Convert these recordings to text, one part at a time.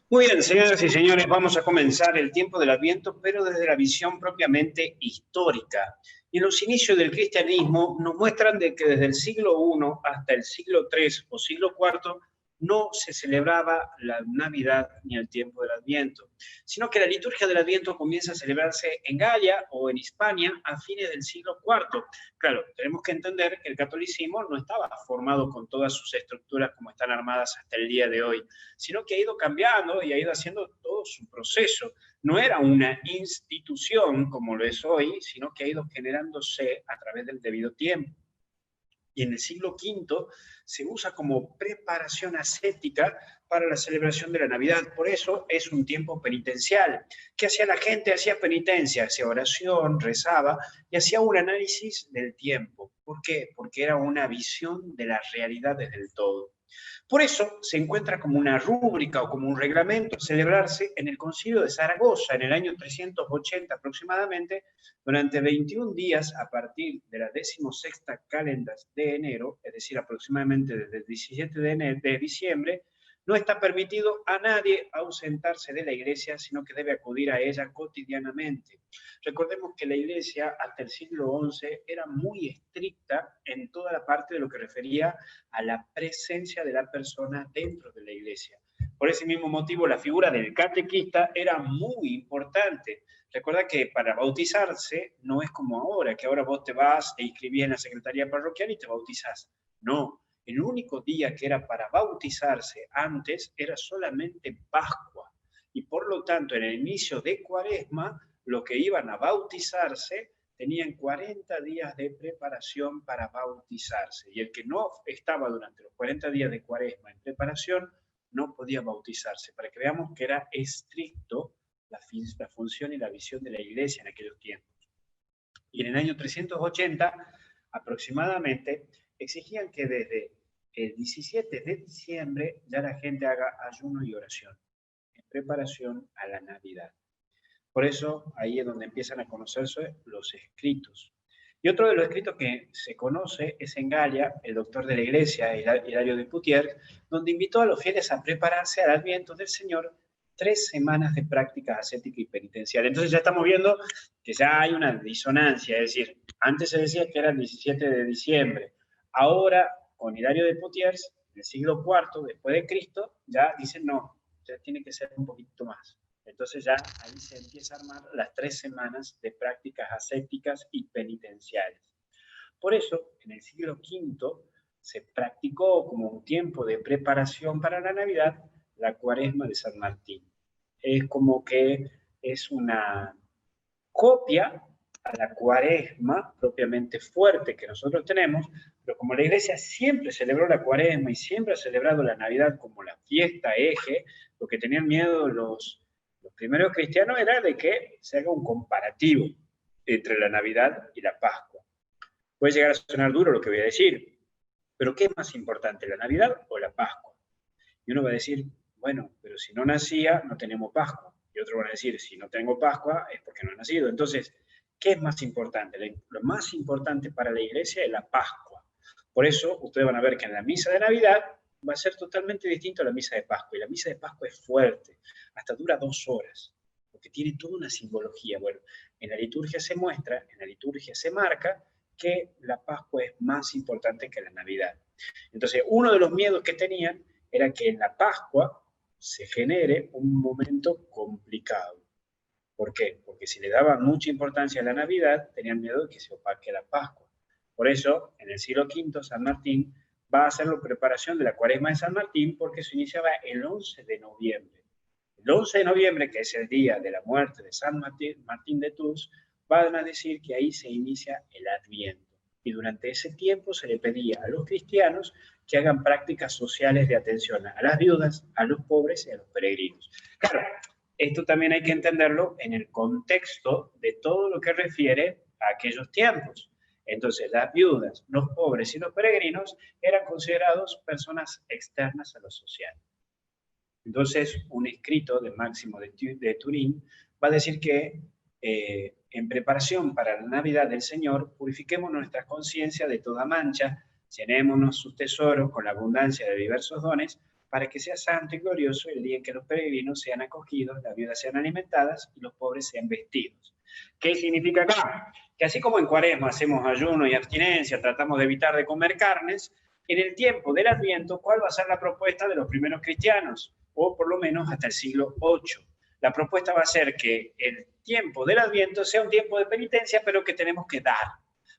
Muy bien, señoras y señores, vamos a comenzar el tiempo del Adviento, pero desde la visión propiamente histórica. Y los inicios del cristianismo nos muestran de que desde el siglo I hasta el siglo III o siglo IV no se celebraba la Navidad ni el tiempo del Adviento, sino que la liturgia del Adviento comienza a celebrarse en Galia o en Hispania a fines del siglo IV. Claro, tenemos que entender que el catolicismo no estaba formado con todas sus estructuras como están armadas hasta el día de hoy, sino que ha ido cambiando y ha ido haciendo todo su proceso. No era una institución como lo es hoy, sino que ha ido generándose a través del debido tiempo. Y en el siglo V se usa como preparación ascética para la celebración de la Navidad. Por eso es un tiempo penitencial. ¿Qué hacía la gente? Hacía penitencia, hacía oración, rezaba y hacía un análisis del tiempo. ¿Por qué? Porque era una visión de las realidades del todo. Por eso se encuentra como una rúbrica o como un reglamento celebrarse en el Concilio de Zaragoza en el año 380 aproximadamente, durante 21 días a partir de la 16ª calendas de enero, es decir, aproximadamente desde el 17 de diciembre, no está permitido a nadie ausentarse de la iglesia, sino que debe acudir a ella cotidianamente. Recordemos que la iglesia hasta el siglo XI era muy estricta en toda la parte de lo que refería a la presencia de la persona dentro de la iglesia. Por ese mismo motivo, la figura del catequista era muy importante. Recuerda que para bautizarse no es como ahora, que ahora vos te vas, te inscribís en la secretaría parroquial y te bautizás. No, el único día que era para bautizarse antes era solamente Pascua. Y por lo tanto, en el inicio de Cuaresma, los que iban a bautizarse tenían 40 días de preparación para bautizarse. Y el que no estaba durante los 40 días de Cuaresma en preparación, no podía bautizarse. Para que veamos que era estricto la función y la visión de la iglesia en aquellos tiempos. Y en el año 380, aproximadamente, exigían que desde el 17 de diciembre ya la gente haga ayuno y oración en preparación a la Navidad. Por eso ahí es donde empiezan a conocerse los escritos. Y otro de los escritos que se conoce es en Galia, el doctor de la iglesia, Hilario de Poitiers, donde invitó a los fieles a prepararse al Adviento del Señor 3 semanas de práctica ascética y penitencial. Entonces ya estamos viendo que ya hay una disonancia, es decir, antes se decía que era el 17 de diciembre, ahora con Hilario de Poitiers, en el siglo IV después de Cristo, ya dicen no, ya tiene que ser un poquito más. Entonces ya ahí se empieza a armar las 3 semanas de prácticas ascéticas y penitenciales. Por eso, en el siglo V se practicó como un tiempo de preparación para la Navidad la Cuaresma de San Martín. Es como que es una copia a la Cuaresma propiamente fuerte que nosotros tenemos, pero como la Iglesia siempre celebró la Cuaresma y siempre ha celebrado la Navidad como la fiesta eje, lo que tenían miedo los primeros cristianos era de que se haga un comparativo entre la Navidad y la Pascua. Puede llegar a sonar duro lo que voy a decir, pero ¿qué es más importante, la Navidad o la Pascua? Y uno va a decir, bueno, pero si no nacía, no tenemos Pascua. Y otros van a decir, si no tengo Pascua, es porque no he nacido. Entonces, ¿qué es más importante? Lo más importante para la iglesia es la Pascua. Por eso, ustedes van a ver que en la misa de Navidad va a ser totalmente distinto a la misa de Pascua. Y la misa de Pascua es fuerte, hasta dura 2 horas, porque tiene toda una simbología. Bueno, en la liturgia se muestra, en la liturgia se marca que la Pascua es más importante que la Navidad. Entonces, uno de los miedos que tenían era que en la Pascua se genere un momento complicado. ¿Por qué? Porque si le daban mucha importancia a la Navidad, tenían miedo de que se opaque la Pascua. Por eso, en el siglo V, San Martín va a hacer la preparación de la Cuaresma de San Martín porque se iniciaba el 11 de noviembre. El 11 de noviembre, que es el día de la muerte de San Martín de Tours, van a decir que ahí se inicia el Adviento. Y durante ese tiempo se le pedía a los cristianos que hagan prácticas sociales de atención a las viudas, a los pobres y a los peregrinos. Claro, esto también hay que entenderlo en el contexto de todo lo que refiere a aquellos tiempos. Entonces, las viudas, los pobres y los peregrinos eran considerados personas externas a lo social. Entonces, un escrito de Máximo de Turín va a decir que en preparación para la Navidad del Señor, purifiquemos nuestra conciencia de toda mancha, llenémonos sus tesoros con la abundancia de diversos dones, para que sea santo y glorioso el día en que los peregrinos sean acogidos, las viudas sean alimentadas y los pobres sean vestidos. ¿Qué significa acá? Que así como en Cuaresma hacemos ayuno y abstinencia, tratamos de evitar de comer carnes, en el tiempo del Adviento, ¿cuál va a ser la propuesta de los primeros cristianos? O por lo menos hasta el siglo VIII. La propuesta va a ser que el tiempo del Adviento sea un tiempo de penitencia, pero que tenemos que dar.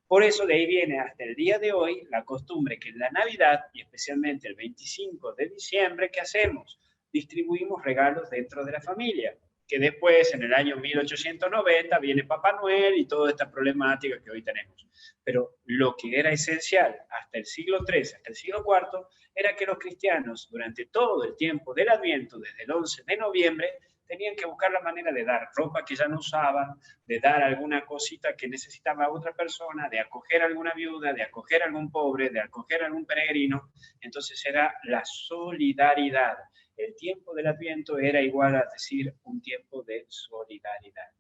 Por eso de ahí viene hasta el día de hoy la costumbre que en la Navidad, y especialmente el 25 de diciembre, ¿qué hacemos? Distribuimos regalos dentro de la familia, que después, en el año 1890, viene Papá Noel y toda esta problemática que hoy tenemos. Pero lo que era esencial hasta el siglo III, hasta el siglo IV, era que los cristianos, durante todo el tiempo del Adviento, desde el 11 de noviembre, tenían que buscar la manera de dar ropa que ya no usaban, de dar alguna cosita que necesitaba otra persona, de acoger a alguna viuda, de acoger a algún pobre, de acoger a algún peregrino. Entonces era la solidaridad. El tiempo del Adviento era igual a decir un tiempo de solidaridad.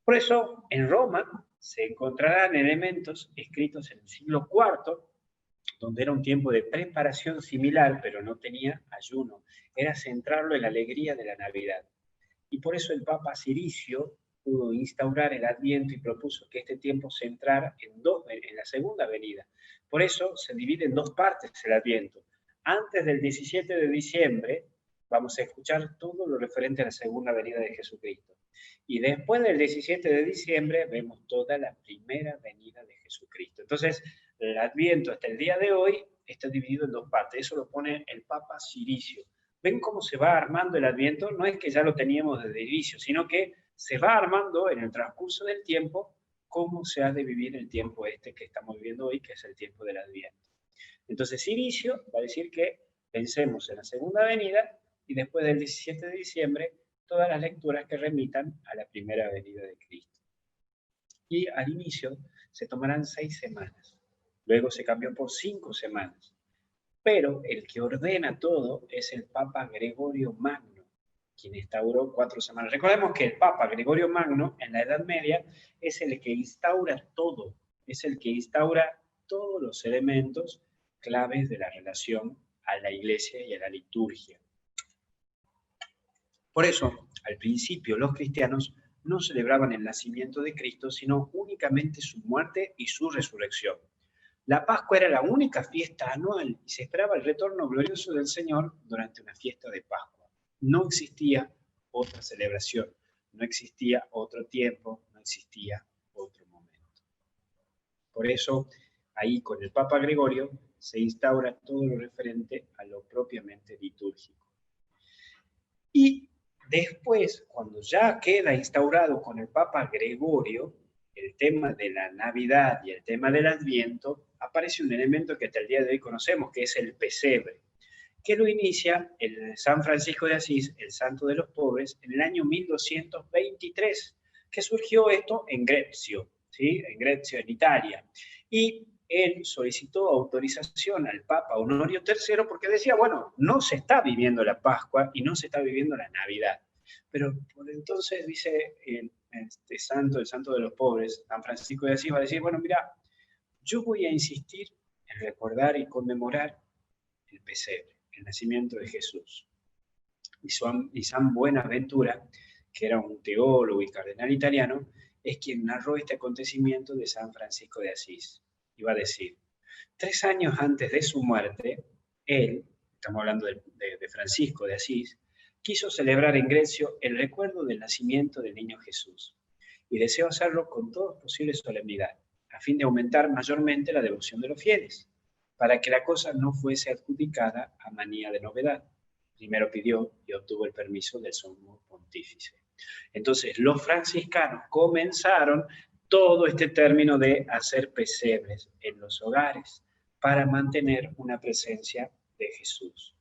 Por eso, en Roma se encontrarán elementos escritos en el siglo IV, donde era un tiempo de preparación similar, pero no tenía ayuno. Era centrarlo en la alegría de la Navidad. Y por eso el Papa Ciricio pudo instaurar el Adviento y propuso que este tiempo se entrara en la segunda venida. Por eso se divide en dos partes el Adviento. Antes del 17 de diciembre vamos a escuchar todo lo referente a la segunda venida de Jesucristo. Y después del 17 de diciembre vemos toda la primera venida de Jesucristo. Entonces, el Adviento hasta el día de hoy está dividido en dos partes. Eso lo pone el Papa Ciricio. ¿Ven cómo se va armando el Adviento? No es que ya lo teníamos desde el inicio, sino que se va armando en el transcurso del tiempo cómo se ha de vivir el tiempo este que estamos viviendo hoy, que es el tiempo del Adviento. Entonces, Ciricio va a decir que pensemos en la segunda venida y después del 17 de diciembre todas las lecturas que remitan a la primera venida de Cristo. Y al inicio se tomarán 6 semanas, luego se cambió por 5 semanas, pero el que ordena todo es el Papa Gregorio Magno, quien instauró 4 semanas. Recordemos que el Papa Gregorio Magno en la Edad Media es el que instaura todo, es el que instaura todos los elementos claves de la relación a la Iglesia y a la liturgia. Por eso, al principio, los cristianos no celebraban el nacimiento de Cristo, sino únicamente su muerte y su resurrección. La Pascua era la única fiesta anual y se esperaba el retorno glorioso del Señor durante una fiesta de Pascua. No existía otra celebración, no existía otro tiempo, no existía otro momento. Por eso, ahí con el Papa Gregorio se instaura todo lo referente a lo propiamente litúrgico. Y después, cuando ya queda instaurado con el Papa Gregorio el tema de la Navidad y el tema del Adviento, aparece un elemento que hasta el día de hoy conocemos, que es el pesebre, que lo inicia el San Francisco de Asís, el santo de los pobres, en el año 1223, que surgió esto en Grecio, ¿sí? En Grecio, en Italia. Y él solicitó autorización al Papa Honorio III porque decía, bueno, no se está viviendo la Pascua y no se está viviendo la Navidad. Pero por entonces dice este santo, el santo de los pobres, San Francisco de Asís, va a decir, bueno, mira, yo voy a insistir en recordar y conmemorar el pesebre, el nacimiento de Jesús. Y San Buenaventura, que era un teólogo y cardenal italiano, es quien narró este acontecimiento de San Francisco de Asís. Iba a decir, 3 años antes de su muerte, él, estamos hablando de Francisco de Asís, quiso celebrar en Grecio el recuerdo del nacimiento del niño Jesús y deseó hacerlo con toda posible solemnidad, a fin de aumentar mayormente la devoción de los fieles, para que la cosa no fuese adjudicada a manía de novedad. Primero pidió y obtuvo el permiso del sumo pontífice. Entonces, los franciscanos comenzaron todo este término de hacer pesebres en los hogares para mantener una presencia de Jesús.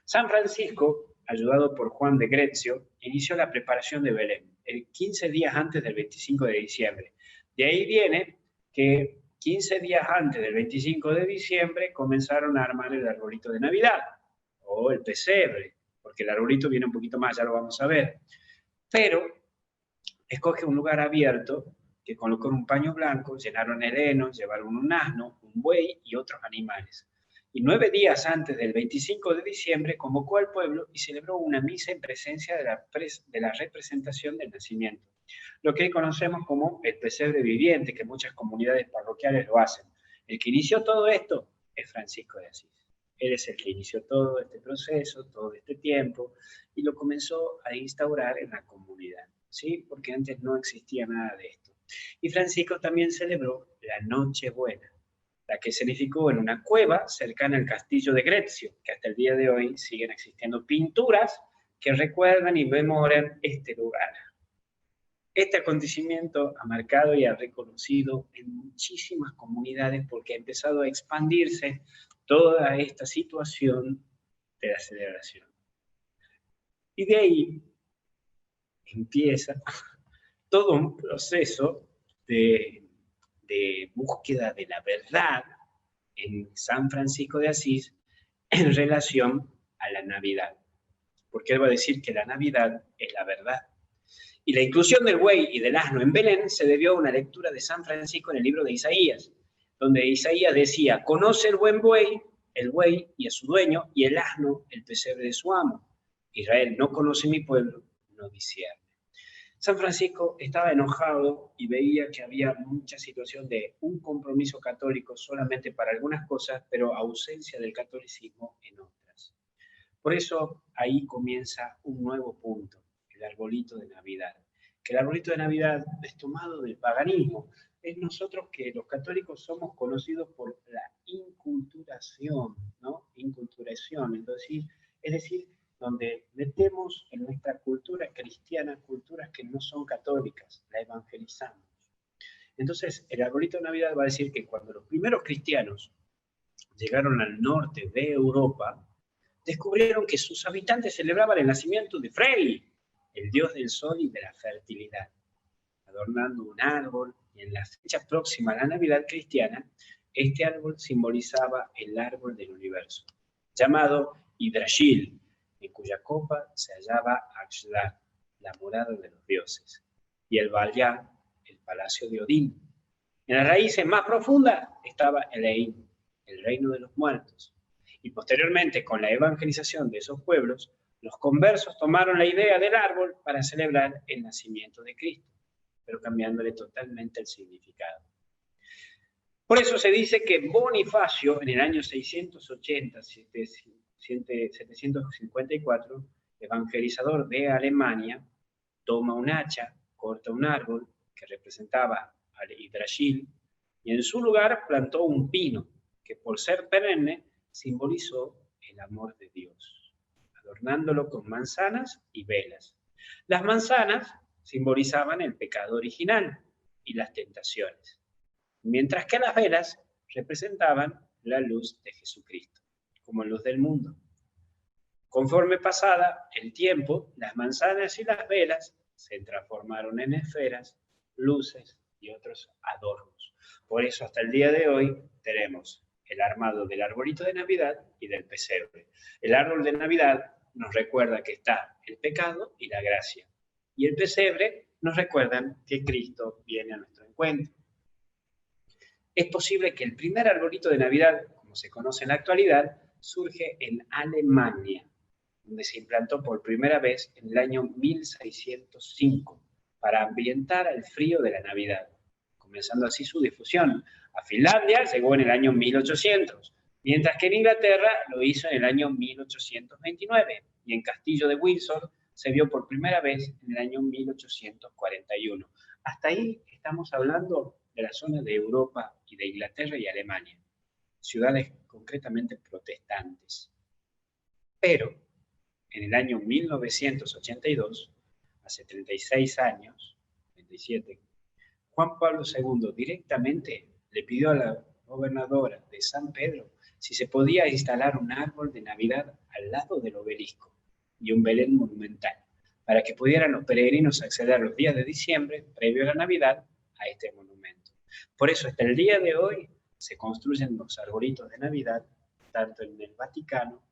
San Francisco, ayudado por Juan de Grecio, inició la preparación de Belén, 15 días antes del 25 de diciembre. De ahí viene que 15 días antes del 25 de diciembre comenzaron a armar el arbolito de Navidad, o el pesebre, porque el arbolito viene un poquito más, ya lo vamos a ver. Pero escoge un lugar abierto que colocó un paño blanco, llenaron el heno, llevaron un asno, un buey y otros animales. Y 9 días antes del 25 de diciembre convocó al pueblo y celebró una misa en presencia de la representación del nacimiento. Lo que conocemos como el pesebre viviente, que muchas comunidades parroquiales lo hacen. El que inició todo esto es Francisco de Asís. Él es el que inició todo este proceso, todo este tiempo, y lo comenzó a instaurar en la comunidad, ¿sí? Porque antes no existía nada de esto. Y Francisco también celebró la Nochebuena, la que significó en una cueva cercana al castillo de Grezio, que hasta el día de hoy siguen existiendo pinturas que recuerdan y memoran este lugar. Este acontecimiento ha marcado y ha reconocido en muchísimas comunidades porque ha empezado a expandirse toda esta situación de la celebración. Y de ahí empieza todo un proceso de búsqueda de la verdad en San Francisco de Asís en relación a la Navidad. Porque él va a decir que la Navidad es la verdad. Y la inclusión del buey y del asno en Belén se debió a una lectura de San Francisco en el libro de Isaías, donde Isaías decía, conoce el buen buey, el buey y a su dueño, y el asno, el pesebre de su amo. Israel no conoce mi pueblo, no discierne. San Francisco estaba enojado y veía que había mucha situación de un compromiso católico solamente para algunas cosas, pero ausencia del catolicismo en otras. Por eso ahí comienza un nuevo punto, el arbolito de Navidad. Que el arbolito de Navidad es tomado del paganismo. Es nosotros que los católicos somos conocidos por la inculturación, ¿no? Inculturación, es decir, donde metemos en nuestra cultura cristiana culturas que no son católicas, la evangelizamos. Entonces, el arbolito de Navidad va a decir que cuando los primeros cristianos llegaron al norte de Europa, descubrieron que sus habitantes celebraban el nacimiento de Frey, el dios del sol y de la fertilidad, adornando un árbol, y en la fecha próxima a la Navidad cristiana, este árbol simbolizaba el árbol del universo, llamado Yggdrasil, en cuya copa se hallaba Axlar, la morada de los dioses, y el Valhalla, el palacio de Odín. En las raíces más profundas estaba Elein, el reino de los muertos. Y posteriormente, con la evangelización de esos pueblos, los conversos tomaron la idea del árbol para celebrar el nacimiento de Cristo, pero cambiándole totalmente el significado. Por eso se dice que Bonifacio, en el año 754, evangelizador de Alemania, toma un hacha, corta un árbol que representaba al Yggdrasil, y en su lugar plantó un pino, que por ser perenne simbolizó el amor de Dios, adornándolo con manzanas y velas. Las manzanas simbolizaban el pecado original y las tentaciones, mientras que las velas representaban la luz de Jesucristo, como luz del mundo. Conforme pasada el tiempo, las manzanas y las velas se transformaron en esferas, luces y otros adornos. Por eso hasta el día de hoy tenemos el armado del arbolito de Navidad y del pesebre. El árbol de Navidad nos recuerda que está el pecado y la gracia. Y el pesebre nos recuerda que Cristo viene a nuestro encuentro. Es posible que el primer arbolito de Navidad, como se conoce en la actualidad, surge en Alemania, donde se implantó por primera vez en el año 1605 para ambientar el frío de la Navidad, comenzando así su difusión. A Finlandia llegó en el año 1800, mientras que en Inglaterra lo hizo en el año 1829 y en Castillo de Windsor se vio por primera vez en el año 1841. Hasta ahí estamos hablando de la zona de Europa y de Inglaterra y Alemania, ciudades concretamente protestantes. Pero en el año 1982, hace 36 años, 37, Juan Pablo II directamente le pidió a la gobernadora de San Pedro si se podía instalar un árbol de Navidad al lado del obelisco y un Belén monumental, para que pudieran los peregrinos acceder los días de diciembre, previo a la Navidad, a este monumento. Por eso hasta el día de hoy se construyen los arbolitos de Navidad, tanto en el Vaticano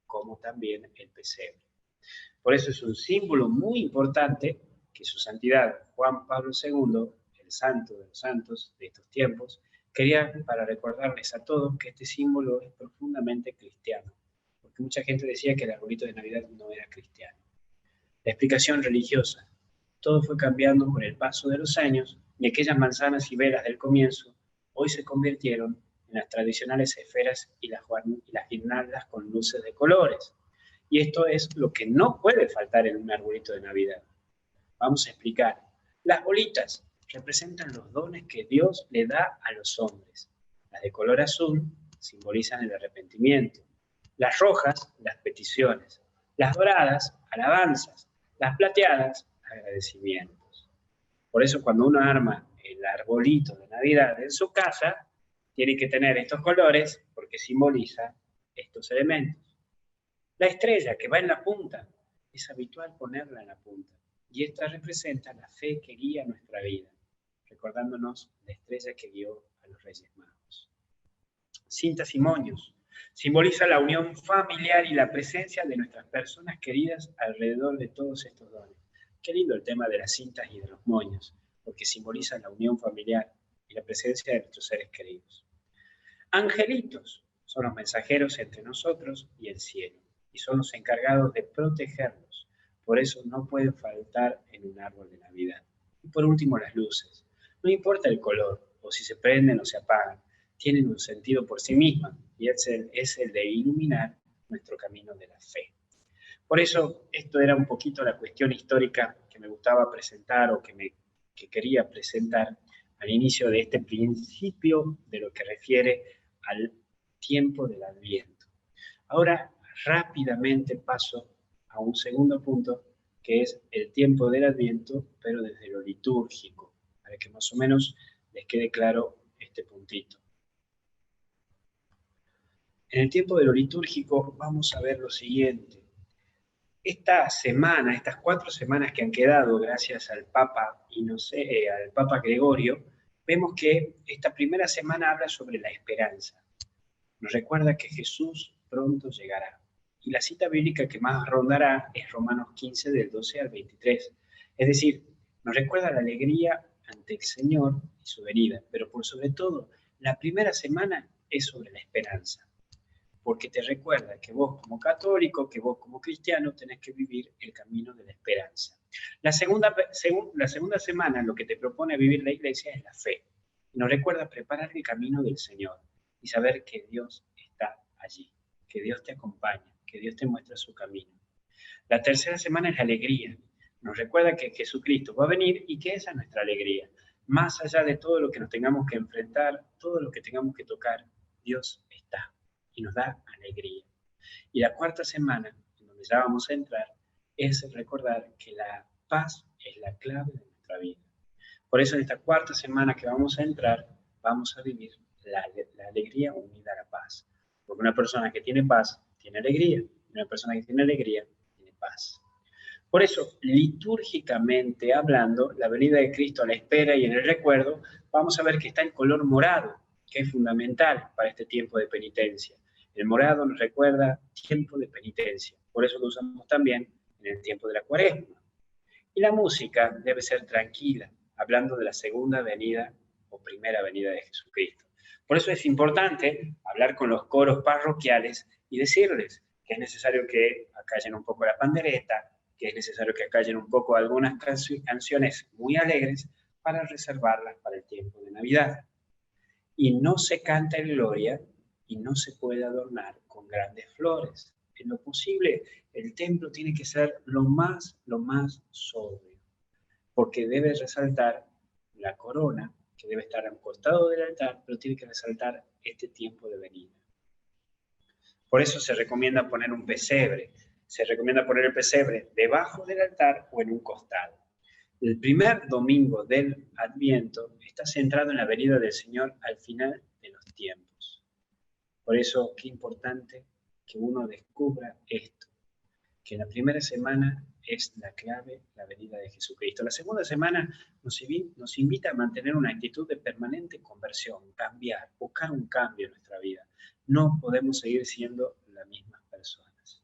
como también el pesebre. Por eso es un símbolo muy importante que su santidad Juan Pablo II, el santo de los santos de estos tiempos, Quería para recordarles a todos que este símbolo es profundamente cristiano, porque mucha gente decía que el arbolito de Navidad no era cristiano. La explicación religiosa: todo fue cambiando con el paso de los años y aquellas manzanas y velas del comienzo hoy se convirtieron en las tradicionales esferas y las guirnaldas con luces de colores. Y esto es lo que no puede faltar en un arbolito de Navidad. Vamos a explicar. Las bolitas representan los dones que Dios le da a los hombres. Las de color azul simbolizan el arrepentimiento. Las rojas, las peticiones. Las doradas, alabanzas. Las plateadas, agradecimientos. Por eso cuando uno arma el arbolito de Navidad en su casa, tiene que tener estos colores porque simboliza estos elementos. La estrella que va en la punta, es habitual ponerla en la punta. Y esta representa la fe que guía nuestra vida, recordándonos la estrella que guió a los Reyes Magos. Cintas y moños simboliza la unión familiar y la presencia de nuestras personas queridas alrededor de todos estos dones. Qué lindo el tema de las cintas y de los moños, porque simbolizan la unión familiar y la presencia de nuestros seres queridos. Angelitos son los mensajeros entre nosotros y el cielo, y son los encargados de protegernos. Por eso no pueden faltar en un árbol de Navidad. Y por último, las luces. No importa el color, o si se prenden o se apagan, tienen un sentido por sí mismas, y es el de iluminar nuestro camino de la fe. Por eso, esto era un poquito la cuestión histórica que me gustaba presentar, o que quería presentar al inicio de este principio de lo que refiere al tiempo del Adviento. Ahora, rápidamente paso a un segundo punto, que es el tiempo del Adviento, pero desde lo litúrgico, para que más o menos les quede claro este puntito. En el tiempo de lo litúrgico vamos a ver lo siguiente. Esta semana, estas 4 semanas que han quedado gracias al Papa, al Papa Gregorio, vemos que esta primera semana habla sobre la esperanza. Nos recuerda que Jesús pronto llegará. Y la cita bíblica que más rondará es Romanos 15, del 12 al 23. Es decir, nos recuerda la alegría ante el Señor y su venida. Pero por sobre todo, la primera semana es sobre la esperanza. Porque te recuerda que vos como católico, que vos como cristiano, tenés que vivir el camino de la esperanza. La segunda semana lo que te propone vivir la Iglesia es la fe. Nos recuerda preparar el camino del Señor y saber que Dios está allí, que Dios te acompaña, que Dios te muestra su camino. La tercera semana es la alegría. Nos recuerda que Jesucristo va a venir y que esa es nuestra alegría. Más allá de todo lo que nos tengamos que enfrentar, todo lo que tengamos que tocar, Dios está y nos da alegría. Y la cuarta semana, en donde ya vamos a entrar, es recordar que la paz es la clave de nuestra vida. Por eso en esta cuarta semana que vamos a entrar, vamos a vivir la alegría unida a la paz. Porque una persona que tiene paz, tiene alegría. Y una persona que tiene alegría, tiene paz. Por eso, litúrgicamente hablando, la venida de Cristo a la espera y en el recuerdo, vamos a ver que está el color morado, que es fundamental para este tiempo de penitencia. El morado nos recuerda tiempo de penitencia, por eso lo usamos también en el tiempo de la Cuaresma. Y la música debe ser tranquila, hablando de la segunda venida o primera venida de Jesucristo. Por eso es importante hablar con los coros parroquiales y decirles que es necesario que acallen un poco la pandereta, que es necesario que acallen un poco algunas canciones muy alegres para reservarlas para el tiempo de Navidad. Y no se canta en gloria y no se puede adornar con grandes flores. En lo posible, el templo tiene que ser lo más sobrio, porque debe resaltar la corona, que debe estar al costado del altar, pero tiene que resaltar este tiempo de venida. Por eso se recomienda poner un pesebre. Se recomienda poner el pesebre debajo del altar o en un costado. El primer domingo del Adviento está centrado en la venida del Señor al final de los tiempos. Por eso, qué importante que uno descubra esto, que la primera semana es la clave, la venida de Jesucristo. La segunda semana nos invita a mantener una actitud de permanente conversión, cambiar, buscar un cambio en nuestra vida. No podemos seguir siendo las mismas personas.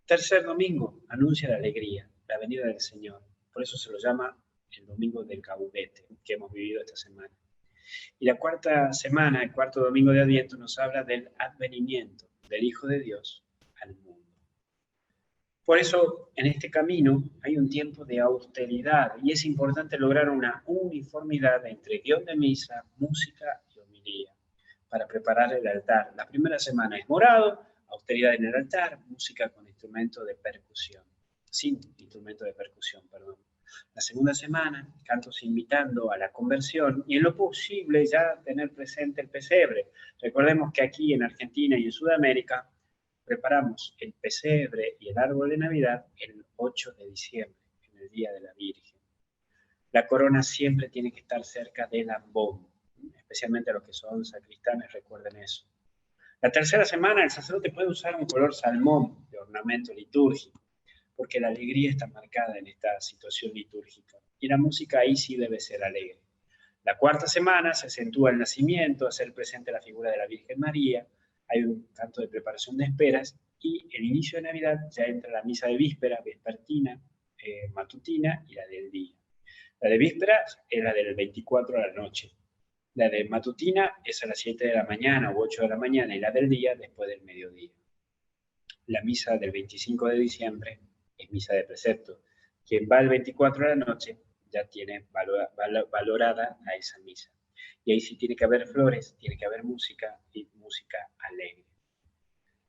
Tercer domingo anuncia la alegría, la venida del Señor. Por eso se lo llama el domingo del Gaudete, que hemos vivido esta semana. Y la cuarta semana, el cuarto domingo de Adviento, nos habla del advenimiento del Hijo de Dios al mundo. Por eso, en este camino hay un tiempo de austeridad y es importante lograr una uniformidad entre guión de misa, música y homilía para preparar el altar. La primera semana es morado, austeridad en el altar, música con instrumento de percusión, sin instrumento de percusión, perdón. La segunda semana, cantos invitando a la conversión y en lo posible ya tener presente el pesebre. Recordemos que aquí en Argentina y en Sudamérica preparamos el pesebre y el árbol de Navidad el 8 de diciembre, en el Día de la Virgen. La corona siempre tiene que estar cerca del ambón, especialmente los que son sacristanes, recuerden eso. La tercera semana el sacerdote puede usar un color salmón de ornamento litúrgico, porque la alegría está marcada en esta situación litúrgica, y la música ahí sí debe ser alegre. La cuarta semana se acentúa el nacimiento, hacer presente la figura de la Virgen María, hay un canto de preparación de esperas, y el inicio de Navidad ya entra la misa de víspera, vespertina, matutina y la del día. La de vísperas es la del 24 a la noche. La de matutina es a las 7 de la mañana u 8 de la mañana y la del día después del mediodía. La misa del 25 de diciembre es misa de precepto. Quien va el 24 a la noche ya tiene valorada a esa misa. Y ahí sí tiene que haber flores, tiene que haber música y música alegre.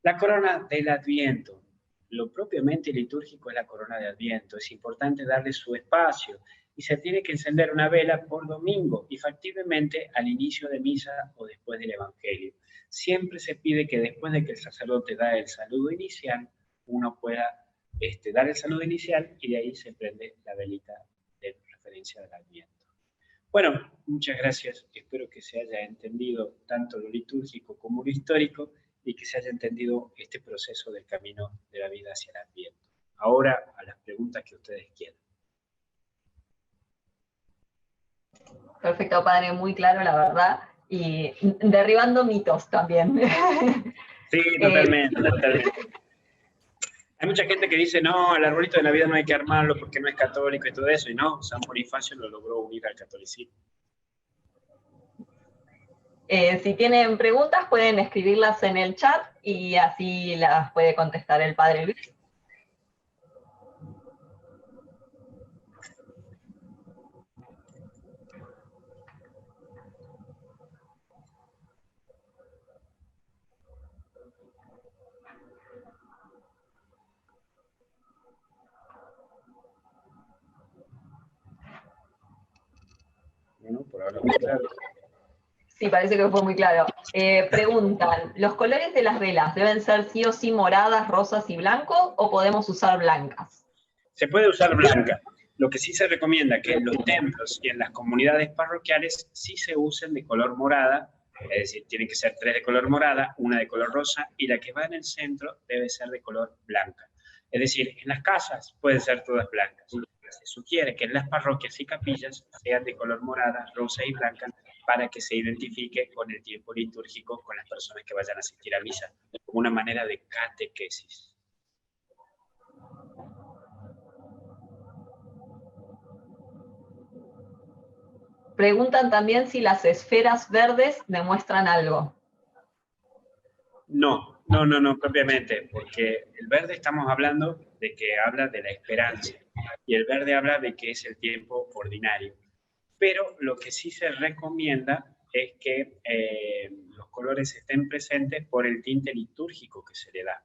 La corona del Adviento. Lo propiamente litúrgico es la corona de Adviento. Es importante darle su espacio y se tiene que encender una vela por domingo y factiblemente al inicio de misa o después del Evangelio. Siempre se pide que después de que el sacerdote da el saludo inicial, uno pueda dar el saludo inicial y de ahí se prende la velita de referencia del Adviento. Bueno, muchas gracias. Espero que se haya entendido tanto lo litúrgico como lo histórico y que se haya entendido este proceso del camino de la vida hacia el Adviento. Ahora a las preguntas que ustedes quieran. Perfecto, padre, muy claro, la verdad, y derribando mitos también. Sí, totalmente, totalmente. Hay mucha gente que dice, no, el arbolito de Navidad no hay que armarlo porque no es católico y todo eso, y no, San Bonifacio lo logró unir al catolicismo. Si tienen preguntas pueden escribirlas en el chat y así las puede contestar el padre Luis. Bueno, por ahora muy claro. Sí, parece que fue muy claro. Preguntan, ¿los colores de las velas deben ser sí o sí moradas, rosas y blanco o podemos usar blancas? Se puede usar blanca. Lo que sí se recomienda que en los templos y en las comunidades parroquiales sí se usen de color morada, es decir, tienen que ser 3 de color morada, una de color rosa y la que va en el centro debe ser de color blanca. Es decir, en las casas pueden ser todas blancas. Se sugiere que en las parroquias y capillas sean de color morada, rosa y blanca para que se identifique con el tiempo litúrgico con las personas que vayan a asistir a misa, como una manera de catequesis. Preguntan también si las esferas verdes demuestran algo. No, propiamente, porque el verde estamos hablando de que habla de la esperanza y el verde habla de que es el tiempo ordinario. Pero lo que sí se recomienda es que los colores estén presentes por el tinte litúrgico que se le da.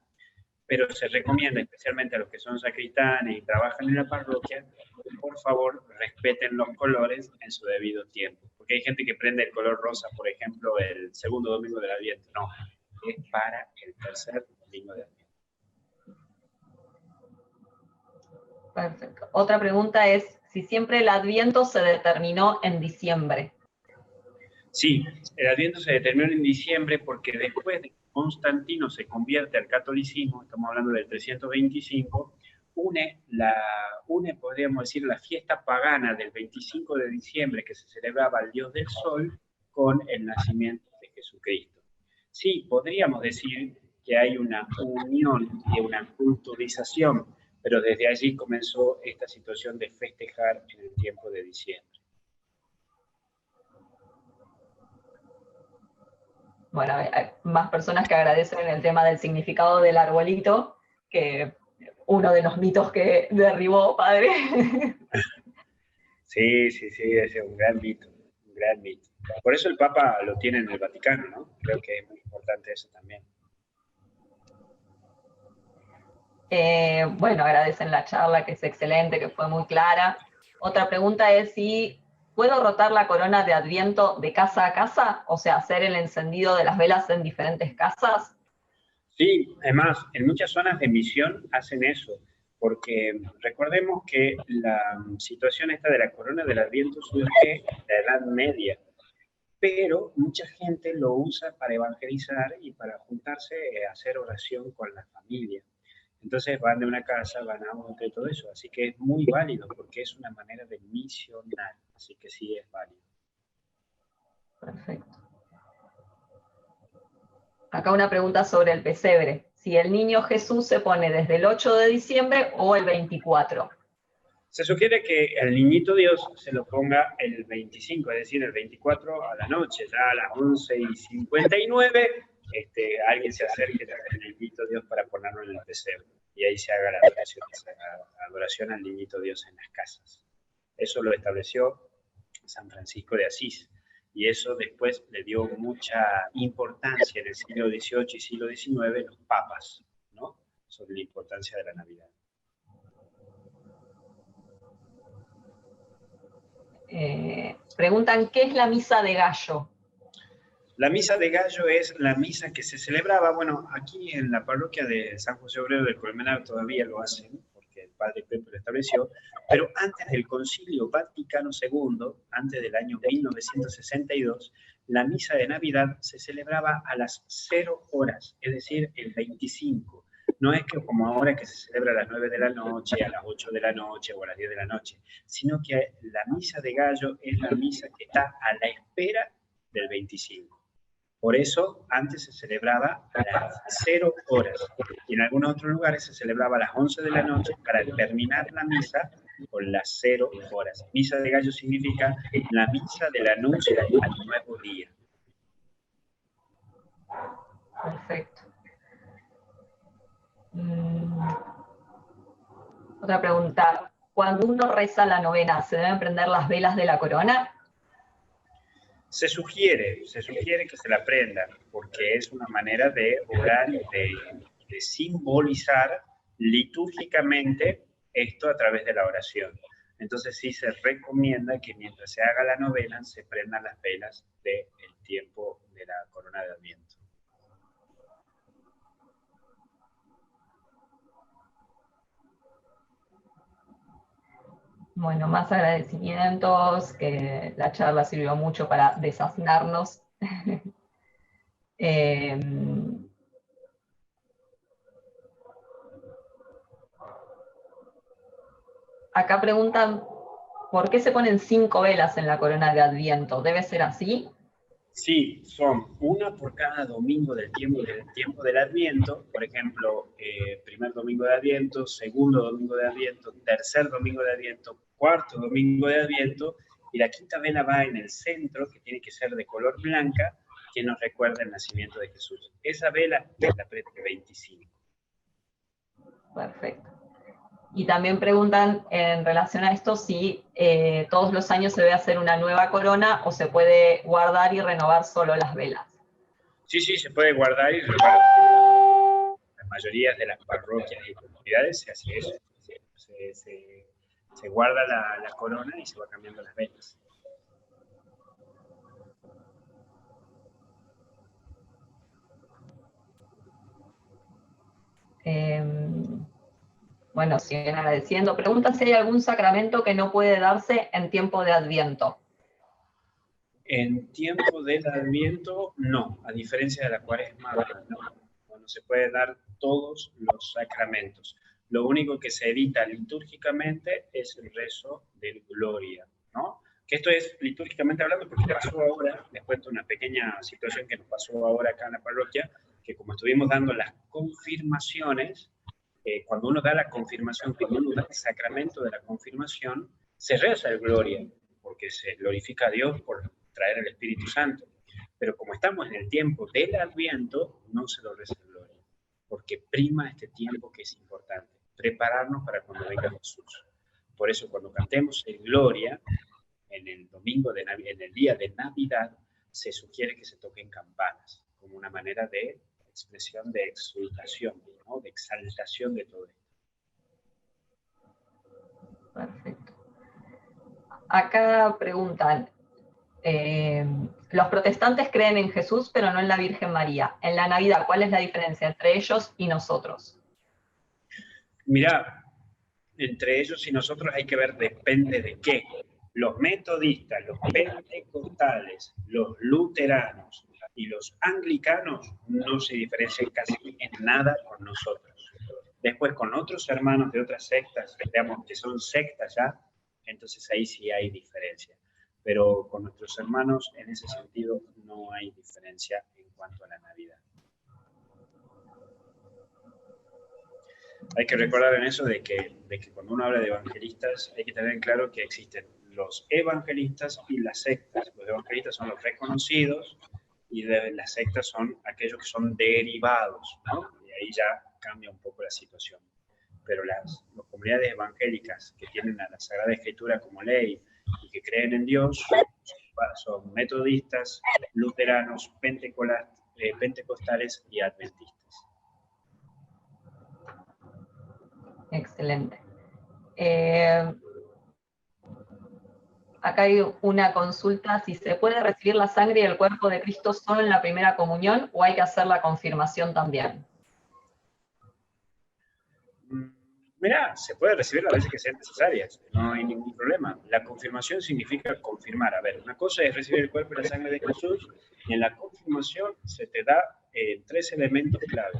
Pero se recomienda, especialmente a los que son sacristanes y trabajan en la parroquia, que por favor respeten los colores en su debido tiempo. Porque hay gente que prende el color rosa, por ejemplo, el segundo domingo del Adviento. No, es para el tercer domingo de Adviento. Perfecto. Otra pregunta es si siempre el Adviento se determinó en diciembre. Sí, el Adviento se determinó en diciembre porque después de que Constantino se convierte al catolicismo, estamos hablando del 325, une, podríamos decir, la fiesta pagana del 25 de diciembre que se celebraba al Dios del Sol con el nacimiento de Jesucristo. Sí, podríamos decir que hay una unión y una culturización, pero desde allí comenzó esta situación de festejar en el tiempo de diciembre. Bueno, hay más personas que agradecen el tema del significado del arbolito, que uno de los mitos que derribó padre. Sí, sí, sí, ese es un gran mito, un gran mito. Por eso el Papa lo tiene en el Vaticano, ¿no? Creo que es muy importante eso también. Bueno, agradecen la charla, que es excelente, que fue muy clara. Otra pregunta es si puedo rotar la corona de Adviento de casa a casa, o sea, hacer el encendido de las velas en diferentes casas. Sí, además, en muchas zonas de misión hacen eso, porque recordemos que la situación esta de la corona del Adviento surge en la Edad Media, pero mucha gente lo usa para evangelizar y para juntarse a hacer oración con la familia. Entonces van de una casa, van a otra y todo eso, así que es muy válido porque es una manera de misionar, así que sí es válido. Perfecto. Acá una pregunta sobre el pesebre. Si el niño Jesús se pone desde el 8 de diciembre o el 24. Se sugiere que el niñito Dios se lo ponga el 25, es decir, el 24 a la noche, ya a las 11:59, alguien se acerque al niñito Dios para ponerlo en el pesebre. Y ahí se haga la adoración al niñito Dios en las casas. Eso lo estableció San Francisco de Asís. Y eso después le dio mucha importancia en el siglo XVIII y siglo XIX los papas, ¿no? Sobre la importancia de la Navidad. Preguntan, ¿qué es la misa de gallo? La misa de gallo es la misa que se celebraba, bueno, aquí en la parroquia de San José Obrero del Colmenar todavía lo hacen, porque el padre Pepe lo estableció, pero antes del Concilio Vaticano II, antes del año 1962, la misa de Navidad se celebraba a las 0 horas, es decir, el 25. No es que como ahora que se celebra a las 9 de la noche, a las 8 de la noche o a las 10 de la noche, sino que la misa de gallo es la misa que está a la espera del 25. Por eso antes se celebraba a las 0 horas y en algunos otros lugares se celebraba a las 11 de la noche para terminar la misa con las 0 horas. Misa de gallo significa la misa del anuncio al nuevo día. Perfecto. Otra pregunta. Cuando uno reza la novena, ¿se deben prender las velas de la corona? Se sugiere que se la prendan, porque es una manera de orar y de simbolizar litúrgicamente esto a través de la oración. Entonces sí se recomienda que mientras se haga la novena se prendan las velas del tiempo de la corona de Adviento. Bueno, más agradecimientos, que la charla sirvió mucho para desasnarnos. Acá preguntan, ¿por qué se ponen 5 velas en la corona de Adviento? ¿Debe ser así? Sí, son una por cada domingo del tiempo del Adviento, por ejemplo, primer domingo de Adviento, segundo domingo de Adviento, tercer domingo de Adviento, cuarto domingo de Adviento, y la quinta vela va en el centro, que tiene que ser de color blanca, que nos recuerda el nacimiento de Jesús. Esa vela es la prende 25. Perfecto. Y también preguntan en relación a esto si todos los años se debe hacer una nueva corona o se puede guardar y renovar solo las velas. Sí, sí, se puede guardar y renovar. La mayoría de las parroquias y comunidades se hace eso. Se guarda la corona y se va cambiando las velas. Bueno, siguen agradeciendo. Preguntan si hay algún sacramento que no puede darse en tiempo de Adviento. En tiempo del Adviento, no. A diferencia de la Cuaresma, no se puede dar todos los sacramentos. Lo único que se evita litúrgicamente es el rezo del Gloria, ¿no? Que esto es litúrgicamente hablando porque pasó ahora, les cuento una pequeña situación que nos pasó ahora acá en la parroquia, que como estuvimos dando las confirmaciones, cuando uno da la confirmación, cuando uno da el sacramento de la confirmación, se reza el Gloria, porque se glorifica a Dios por traer el Espíritu Santo. Pero como estamos en el tiempo del Adviento, no se lo reza gloria, porque prima este tiempo que es importante, prepararnos para cuando venga Jesús. Por eso cuando cantemos en gloria, en el domingo en el día de Navidad, se sugiere que se toquen campanas, como una manera de expresión de exultación, ¿no? De exaltación de todo esto. Perfecto. Acá preguntan, los protestantes creen en Jesús, pero no en la Virgen María. En la Navidad, ¿cuál es la diferencia entre ellos y nosotros? Mirá, entre ellos y nosotros hay que ver, depende de qué. Los metodistas, los pentecostales, los luteranos y los anglicanos no se diferencian casi en nada con nosotros. Después, con otros hermanos de otras sectas, digamos que son sectas ya, entonces ahí sí hay diferencia. Pero con nuestros hermanos, en ese sentido, no hay diferencia en cuanto a la Navidad. Hay que recordar en eso de que cuando uno habla de evangelistas, hay que tener en claro que existen los evangelistas y las sectas. Los evangelistas son los reconocidos y las sectas son aquellos que son derivados, ¿no? Y ahí ya cambia un poco la situación. Pero las comunidades evangélicas que tienen a la Sagrada Escritura como ley y que creen en Dios son metodistas, luteranos, pentecostales y adventistas. Excelente. Acá hay una consulta, si se puede recibir la sangre y el cuerpo de Cristo solo en la primera comunión o hay que hacer la confirmación también. Mirá, se puede recibir las veces que sean necesarias, no hay ningún problema. La confirmación significa confirmar. A ver, una cosa es recibir el cuerpo y la sangre de Jesús, y en la confirmación se te da 3 elementos clave.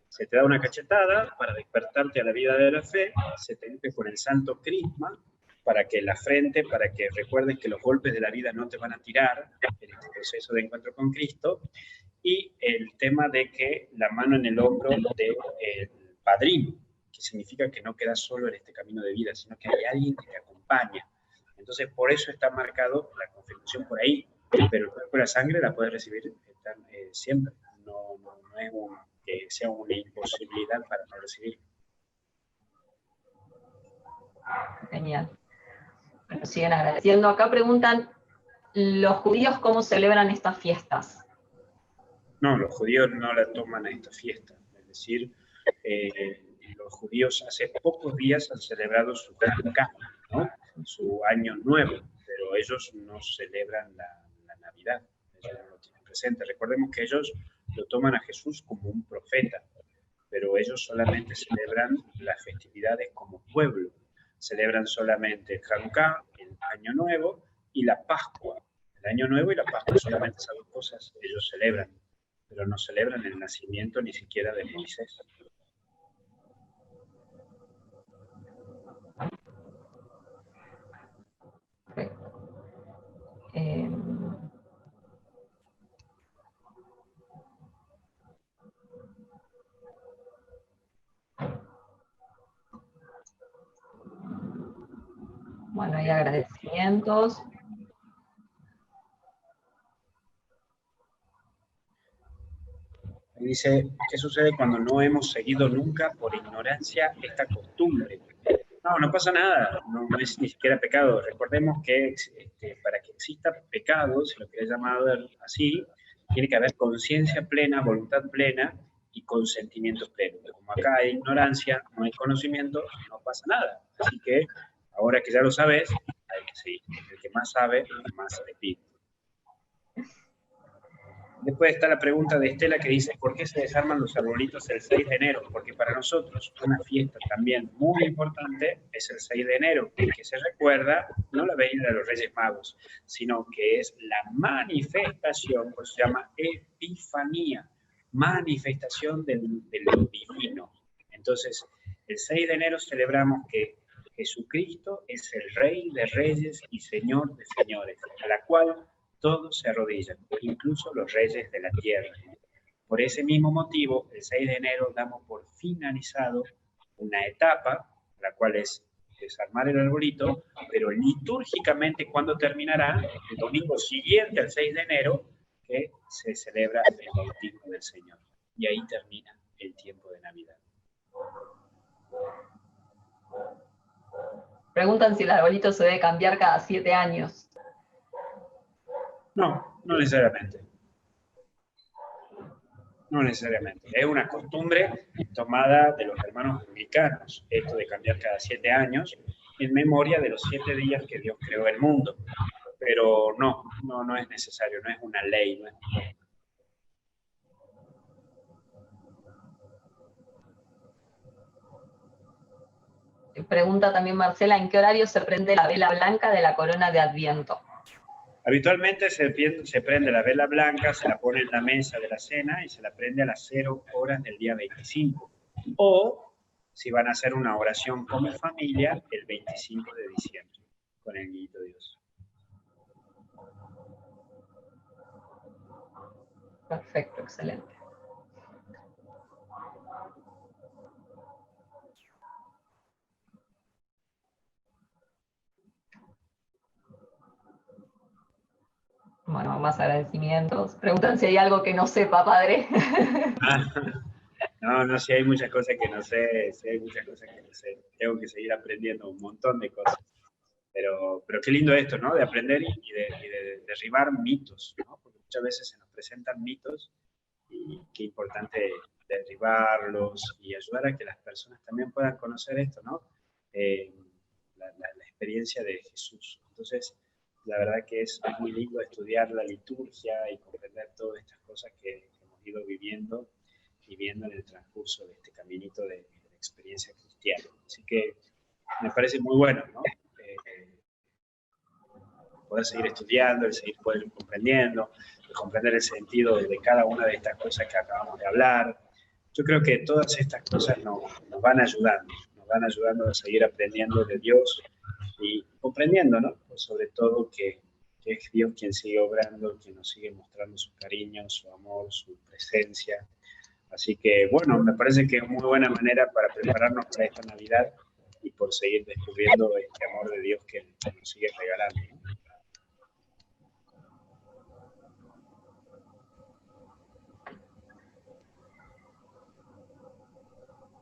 Se te da una cachetada para despertarte a la vida de la fe, se te unge con el santo crisma, para que la frente, para que recuerdes que los golpes de la vida no te van a tirar en este proceso de encuentro con Cristo, y el tema de que la mano en el hombro del padrino, que significa que no quedas solo en este camino de vida, sino que hay alguien que te acompaña. Entonces, por eso está marcado la confirmación por ahí, pero el cuerpo y la sangre la puedes recibir siempre. No es que sea una imposibilidad para no recibir. Genial. Bueno, siguen agradeciendo. Acá preguntan, ¿los judíos cómo celebran estas fiestas? No, los judíos no la toman a esta fiesta. Es decir, los judíos hace pocos días han celebrado su Hanukkah, ¿no? Su año nuevo, pero ellos no celebran la Navidad, ellos no lo tienen presente. Recordemos que ellos lo toman a Jesús como un profeta, pero ellos solamente celebran las festividades como pueblo. Celebran solamente el Hanukkah, el año nuevo y la Pascua. El año nuevo y la Pascua, solamente esas dos cosas ellos celebran, pero no celebran el nacimiento ni siquiera de Moisés. Bueno, hay agradecimientos. Dice, ¿qué sucede cuando no hemos seguido nunca por ignorancia esta costumbre? No pasa nada, no es ni siquiera pecado. Recordemos que para que exista pecado, si lo querés llamar así, tiene que haber conciencia plena, voluntad plena y consentimiento pleno. Como acá hay ignorancia, no hay conocimiento, no pasa nada. Así que, ahora que ya lo sabes, hay que seguir. El que más sabe, más le pide. Después está la pregunta de Estela que dice, ¿por qué se desarman los arbolitos el 6 de enero? Porque para nosotros una fiesta también muy importante es el 6 de enero, que se recuerda no la venida de los Reyes Magos, sino que es la manifestación, pues se llama Epifanía, manifestación de lo divino. Entonces, el 6 de enero celebramos que Jesucristo es el Rey de Reyes y Señor de Señores, a la cual todos se arrodillan, incluso los reyes de la tierra. Por ese mismo motivo, el 6 de enero damos por finalizado una etapa, la cual es desarmar el arbolito, pero litúrgicamente, ¿cuándo terminará? El domingo siguiente al 6 de enero, que se celebra el bautismo del Señor. Y ahí termina el tiempo de Navidad. Preguntan si el arbolito se debe cambiar cada 7 años. No, no necesariamente. No necesariamente. Es una costumbre tomada de los hermanos anglicanos, esto de cambiar cada 7 años, en memoria de los 7 días que Dios creó el mundo. Pero no es necesario, no es una ley, no es un dogma. Pregunta también Marcela, ¿en qué horario se prende la vela blanca de la corona de Adviento? Habitualmente se prende la vela blanca, se la pone en la mesa de la cena y se la prende a las 0 horas del día 25. O, si van a hacer una oración como familia, el 25 de diciembre, con el Niñito Dios. Perfecto, excelente. Bueno, más agradecimientos. Preguntan si hay algo que no sepa, padre. No, sí hay muchas cosas que no sé, sí hay muchas cosas que no sé. Tengo que seguir aprendiendo un montón de cosas. Pero qué lindo esto, ¿no? De aprender y de derribar mitos, ¿no? Porque muchas veces se nos presentan mitos y qué importante derribarlos y ayudar a que las personas también puedan conocer esto, ¿no? La experiencia de Jesús. Entonces, la verdad que es muy lindo estudiar la liturgia y comprender todas estas cosas que hemos ido viviendo y viendo en el transcurso de este caminito de la experiencia cristiana. Así que me parece muy bueno, ¿no? Poder seguir estudiando, el seguir poder comprendiendo, el comprender el sentido de cada una de estas cosas que acabamos de hablar. Yo creo que todas estas cosas nos van ayudando a seguir aprendiendo de Dios y comprendiendo, ¿no? Pues sobre todo que es Dios quien sigue obrando, quien nos sigue mostrando su cariño, su amor, su presencia. Así que, bueno, me parece que es muy buena manera para prepararnos para esta Navidad y por seguir descubriendo este amor de Dios que nos sigue regalando, ¿no?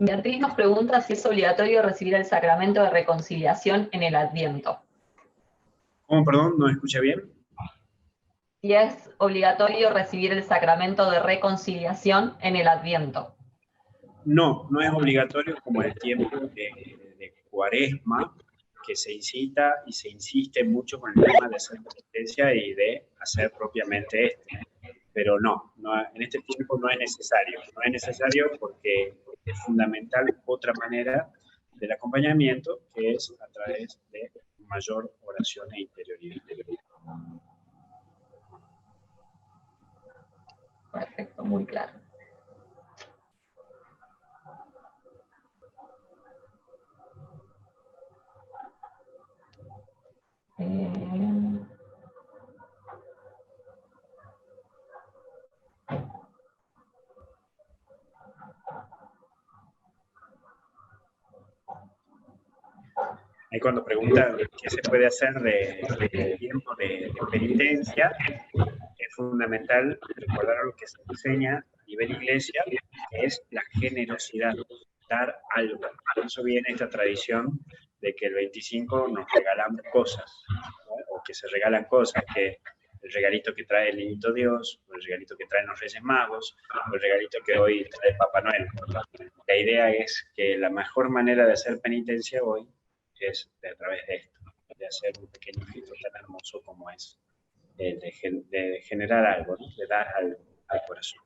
Beatriz nos pregunta si es obligatorio recibir el sacramento de reconciliación en el Adviento. ¿Cómo, perdón? ¿No escucha bien? Si es obligatorio recibir el sacramento de reconciliación en el Adviento. No, no es obligatorio como el tiempo de Cuaresma, que se incita y se insiste mucho con el tema de hacer penitencia y de hacer propiamente este. Pero no, en este tiempo no es necesario. No es necesario porque es fundamental otra manera del acompañamiento, que es a través de mayor oración e interioridad. Perfecto, muy claro. Ahí cuando preguntan qué se puede hacer de tiempo de penitencia, es fundamental recordar lo que se enseña a nivel iglesia, que es la generosidad, dar algo. Por eso viene esta tradición de que el 25 nos regalamos cosas, ¿no? O que se regalan cosas, que el regalito que trae el Niñito Dios, o el regalito que traen los Reyes Magos, o el regalito que hoy trae Papá Noel. La idea es que la mejor manera de hacer penitencia hoy es a través de esto, de hacer un pequeño gesto tan hermoso como es de generar algo, ¿no? De dar algo al corazón.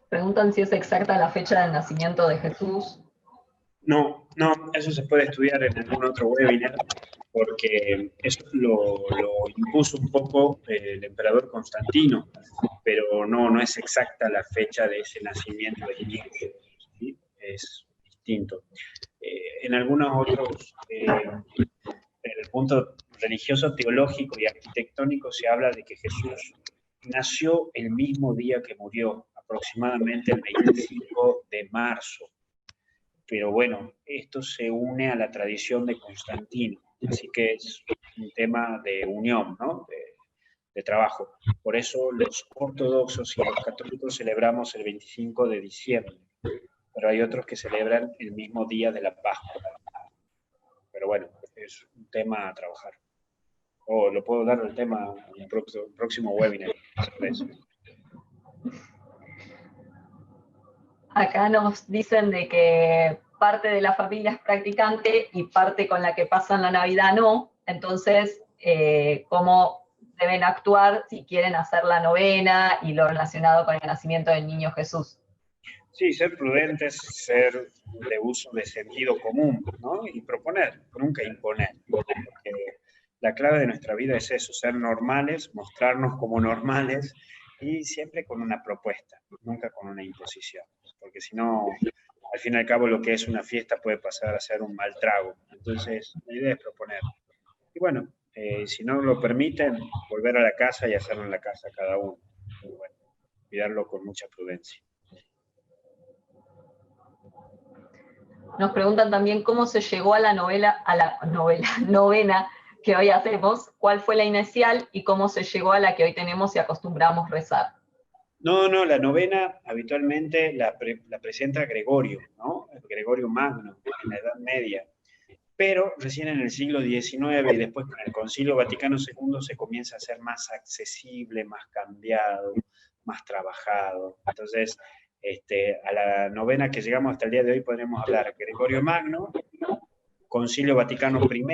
Preguntan si es exacta la fecha del nacimiento de Jesús. No, eso se puede estudiar en algún otro webinar, porque eso lo impuso un poco el emperador Constantino, pero no es exacta la fecha de ese nacimiento del niño, ¿sí? Es distinto. En algunos otros, en el punto religioso, teológico y arquitectónico, se habla de que Jesús nació el mismo día que murió, a aproximadamente el 25 de marzo. Pero bueno, esto se une a la tradición de Constantino, así que es un tema de unión, ¿no? De trabajo. Por eso los ortodoxos y los católicos celebramos el 25 de diciembre, pero hay otros que celebran el mismo día de la Pascua. Pero bueno, es un tema a trabajar. O lo puedo dar el tema en un próximo webinar sobre eso. Acá nos dicen de que parte de la familia es practicante y parte con la que pasan la Navidad no. Entonces, ¿cómo deben actuar si quieren hacer la novena y lo relacionado con el nacimiento del niño Jesús? Sí, ser prudentes, ser de uso de sentido común, ¿no? Y proponer, nunca imponer. Porque la clave de nuestra vida es eso, ser normales, mostrarnos como normales y siempre con una propuesta, nunca con una imposición. Porque si no, al fin y al cabo lo que es una fiesta puede pasar a ser un mal trago. Entonces, la idea es proponer. Y bueno, si no lo permiten, volver a la casa y hacerlo en la casa cada uno. Y bueno, cuidarlo con mucha prudencia. Nos preguntan también cómo se llegó a la novena que hoy hacemos, cuál fue la inicial y cómo se llegó a la que hoy tenemos y acostumbramos rezar. No, la novena habitualmente la presenta Gregorio, ¿no? Gregorio Magno, en la Edad Media. Pero recién en el siglo XIX y después con el Concilio Vaticano II se comienza a ser más accesible, más cambiado, más trabajado. Entonces, a la novena que llegamos hasta el día de hoy podremos hablar Gregorio Magno, Concilio Vaticano I,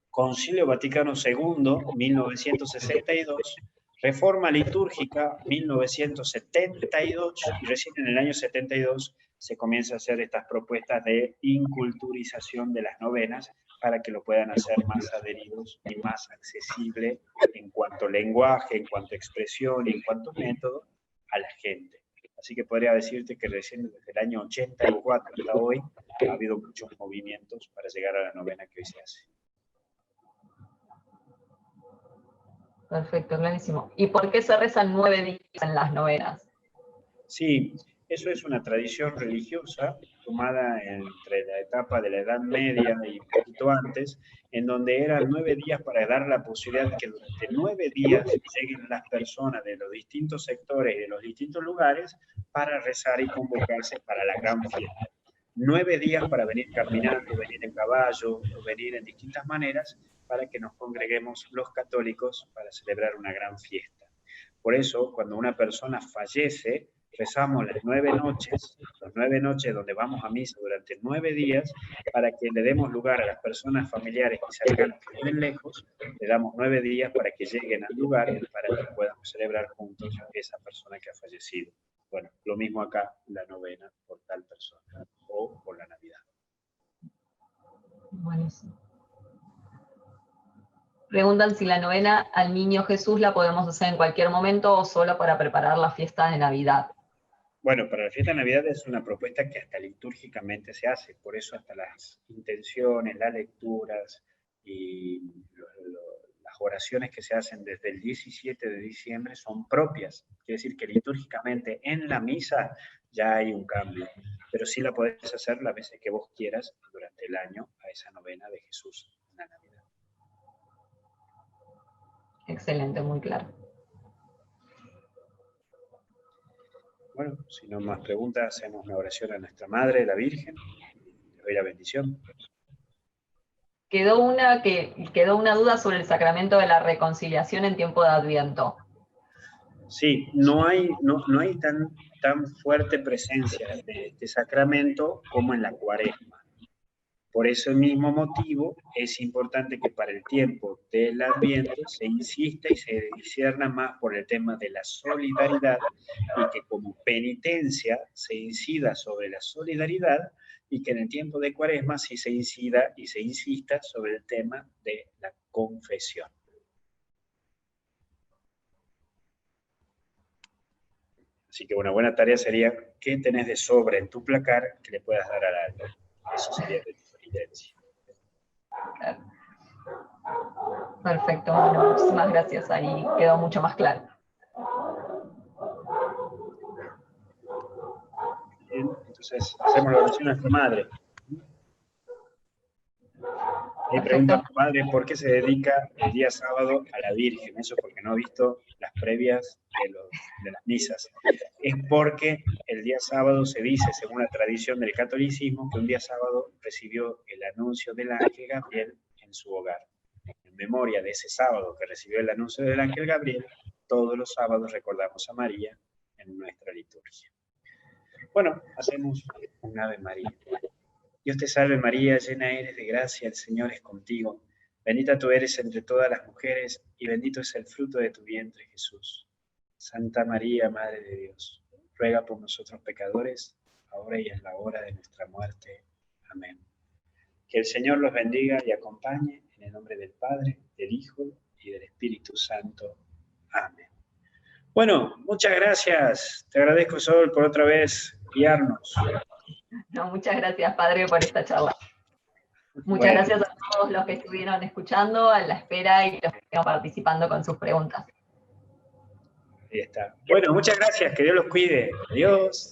Concilio Vaticano II, 1962, Reforma litúrgica, 1972, y recién en el año 72 se comienza a hacer estas propuestas de inculturización de las novenas para que lo puedan hacer más adheridos y más accesible en cuanto a lenguaje, en cuanto a expresión y en cuanto a método a la gente. Así que podría decirte que recién desde el año 84 hasta hoy ha habido muchos movimientos para llegar a la novena que hoy se hace. Perfecto, clarísimo. ¿Y por qué se rezan 9 días en las novenas? Sí, eso es una tradición religiosa tomada entre la etapa de la Edad Media y un poquito antes, en donde eran 9 días para dar la posibilidad de que durante 9 días lleguen las personas de los distintos sectores y de los distintos lugares para rezar y convocarse para la gran fiesta. 9 días para venir caminando, venir en caballo, venir en distintas maneras, para que nos congreguemos los católicos para celebrar una gran fiesta. Por eso, cuando una persona fallece, rezamos las 9 noches donde vamos a misa durante 9 días, para que le demos lugar a las personas familiares y cercanas que viven lejos, le damos 9 días para que lleguen al lugar, para que podamos celebrar juntos a esa persona que ha fallecido. Bueno, lo mismo acá, la novena por tal persona, o por la Navidad. Buenísimo. Preguntan si la novena al niño Jesús la podemos hacer en cualquier momento o solo para preparar la fiesta de Navidad. Bueno, para la fiesta de Navidad es una propuesta que hasta litúrgicamente se hace, por eso hasta las intenciones, las lecturas y las oraciones que se hacen desde el 17 de diciembre son propias. Quiere decir que litúrgicamente en la misa ya hay un cambio, pero sí la podés hacer las veces que vos quieras durante el año a esa novena de Jesús en la Navidad. Excelente, muy claro. Bueno, si no más preguntas, hacemos una oración a nuestra Madre, la Virgen, y le doy la bendición. Quedó una duda sobre el sacramento de la reconciliación en tiempo de Adviento. Sí, no hay tan fuerte presencia de este sacramento como en la Cuaresma. Por ese mismo motivo, es importante que para el tiempo del Adviento se insista y se discierna más por el tema de la solidaridad y que como penitencia se incida sobre la solidaridad y que en el tiempo de Cuaresma sí se incida y se insista sobre el tema de la confesión. Así que una buena tarea sería, ¿qué tenés de sobra en tu placar que le puedas dar al alma? Eso sería de tu penitencia. Perfecto, bueno, muchísimas gracias, ahí quedó mucho más claro. Entonces, hacemos la oración a nuestra madre. Ahí pregunta, padre, ¿por qué se dedica el día sábado a la Virgen? Eso porque no he visto las previas de las misas. Es porque el día sábado se dice, según la tradición del catolicismo, que un día sábado recibió el anuncio del ángel Gabriel en su hogar. En memoria de ese sábado que recibió el anuncio del ángel Gabriel, todos los sábados recordamos a María en nuestra liturgia. Bueno, hacemos un Ave María. Dios te salve María, llena eres de gracia, el Señor es contigo. Bendita tú eres entre todas las mujeres, y bendito es el fruto de tu vientre, Jesús. Santa María, Madre de Dios, ruega por nosotros pecadores, ahora y en la hora de nuestra muerte. Amén. Que el Señor los bendiga y acompañe, en el nombre del Padre, del Hijo y del Espíritu Santo. Amén. Bueno, muchas gracias. Te agradezco, Sol, por otra vez guiarnos. No, muchas gracias, Padre, por esta charla. Muchas gracias a todos los que estuvieron escuchando, a la espera y los que están participando con sus preguntas. Ahí está. Bueno, muchas gracias. Que Dios los cuide. Adiós.